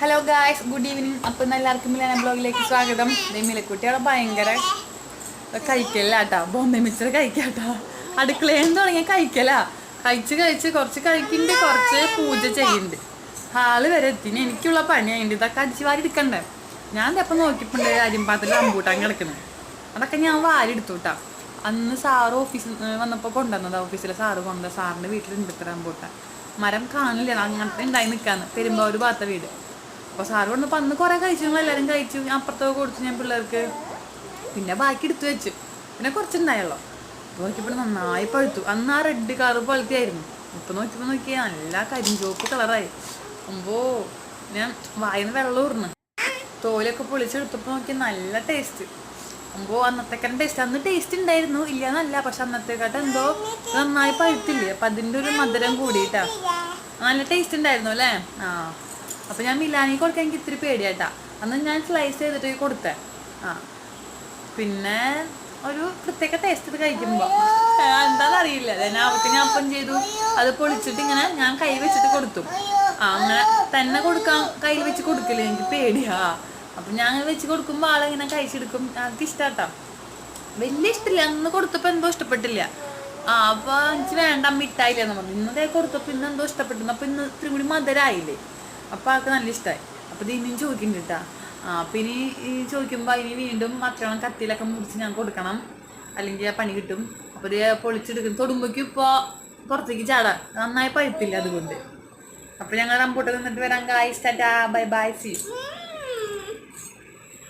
Hello guys, good evening. അപ്പം ഇന്ന് എല്ലാവർക്കും മിലാന ബ്ലോഗിലേക്ക് സ്വാഗതം. മിലക്കുട്ടിയുടെ ഭയങ്കര കഴിക്കലാട്ടാ, ബോംബെ മിക്സർ കഴിക്കാട്ടാ. അടുക്കളയിൽ തുടങ്ങിയ കഴിക്കലാ. കഴിച്ച് കുറച്ച് കഴിക്കുന്നുണ്ട്, കുറച്ച് പൂജ ചെയ്യുന്നുണ്ട്. ഹാള് വരെ എത്തിന് എനിക്കുള്ള പണിയായിട്ട് ഇതൊക്കെ അടിച്ച് വാരി എടുക്കണ്ടേ. ഞാൻ ഇപ്പം നോക്കിയിട്ടുണ്ട് അരിമ്പാത്തിൽ റംബൂട്ടാൻ കിടക്കുന്നത്. അതൊക്കെ ഞാൻ വാരി എടുത്തു കേട്ടാ. അന്ന് സാറ് ഓഫീസിൽ വന്നപ്പോൾ കൊണ്ടുവന്നതാ. ഓഫീസിലെ സാറ് കൊണ്ടുവന്ന സാറിൻ്റെ വീട്ടിലുണ്ട് ഇത്ര റംബൂട്ടാൻ. മരം കാണില്ല, അങ്ങനത്തെ ഉണ്ടായി നിൽക്കാന്ന്. പെരുമ്പാവൂർ ഭാഗത്തെ വീട്. അപ്പോൾ സാറ് കൊണ്ടപ്പോൾ അന്ന് കുറേ കഴിച്ചു, എല്ലാവരും കഴിച്ചു. ഞാൻ അപ്പുറത്തൊക്കെ കൊടുത്തു ഞാൻ പിള്ളേർക്ക്. പിന്നെ ബാക്കി എടുത്തു വെച്ചു. പിന്നെ കുറച്ചുണ്ടായല്ലോ. അപ്പോൾ നോക്കിയപ്പോൾ നന്നായി പഴുത്തു. അന്ന് ആ റെഡ് കളർ പോലത്തെയായിരുന്നു. ഇപ്പം നോക്കിയാൽ നല്ല കരിഞ്ചോപ്പ് കളറായി. അപ്പോൾ ഞാൻ വായിന്ന് വെള്ളം ഊർന്ന് തോലൊക്കെ പൊളിച്ചെടുത്തപ്പോൾ നോക്കിയാൽ നല്ല ടേസ്റ്റ്. അപ്പോൾ അന്നത്തേക്കാളും ടേസ്റ്റ്. അന്ന് ടേസ്റ്റ് ഉണ്ടായിരുന്നു, ഇല്ലയെന്നല്ല. പക്ഷെ അന്നത്തേക്കാട്ട് എന്തോ നന്നായി പഴുത്തില്ലേ. അപ്പം അതിൻ്റെ ഒരു മധുരം കൂടിയിട്ടാ. നല്ല ടേസ്റ്റ് ഉണ്ടായിരുന്നു അല്ലേ. അപ്പം ഞാൻ മിലാനി കൊടുക്കാൻ എനിക്ക് ഇത്തിരി പേടിയായിട്ടാ. അന്ന് ഞാൻ സ്ലൈസ് ചെയ്തിട്ട് കൊടുത്തേ. പിന്നെ ഒരു പ്രത്യേക ടേസ്റ്റ് ഇത് കഴിക്കുമ്പോൾ എന്താണെന്നറിയില്ല. അവർക്ക് ഞാൻ അപ്പം ചെയ്തു, അത് പൊളിച്ചിട്ട് ഇങ്ങനെ ഞാൻ കൈ വെച്ചിട്ട് കൊടുത്തു. അങ്ങനെ തന്നെ കൊടുക്കാൻ കയ്യിൽ വെച്ച് കൊടുക്കില്ല, എനിക്ക് പേടിയാ. അപ്പം ഞാൻ അങ്ങനെ വെച്ച് കൊടുക്കുമ്പോൾ ആളിങ്ങനെ കഴിച്ചെടുക്കും. എനിക്ക് ഇഷ്ടാട്ടോ. വലിയ ഇഷ്ടമില്ല. അന്ന് കൊടുത്തപ്പോൾ എന്തോ ഇഷ്ടപ്പെട്ടില്ല. അപ്പോൾ എനിക്ക് വേണ്ട, മിഠായില്ലെന്ന് പറഞ്ഞു. ഇന്നതേ കൊടുത്തപ്പോൾ ഇന്ന് എന്തോ ഇഷ്ടപ്പെട്ടു. അപ്പോൾ ഇന്ന് ഇത്തിരി കൂടി മധുരമായില്ലേ. അപ്പോൾ ആൾക്ക് നല്ല ഇഷ്ടമായി. അപ്പോൾ ഇത് ഇനിയും ചോദിക്കുന്നുണ്ട് കേട്ടാ. അപ്പം ഇനി ചോദിക്കുമ്പോൾ ഇനി വീണ്ടും മറ്റോളം കത്തിയിലൊക്കെ മുറിച്ച് ഞാൻ കൊടുക്കണം, അല്ലെങ്കിൽ ആ പണി കിട്ടും. അപ്പോൾ ഇത് പൊളിച്ചെടുക്കും. തൊടുമ്പോഴേക്കും ഇപ്പോൾ പുറത്തേക്ക് ചാടാം, നന്നായി പഴുത്തില്ല അതുകൊണ്ട്. അപ്പോൾ ഞങ്ങൾ റംബൂട്ടാൻ നിന്നിട്ട് വരാം. Guys, tata, bye bye, see.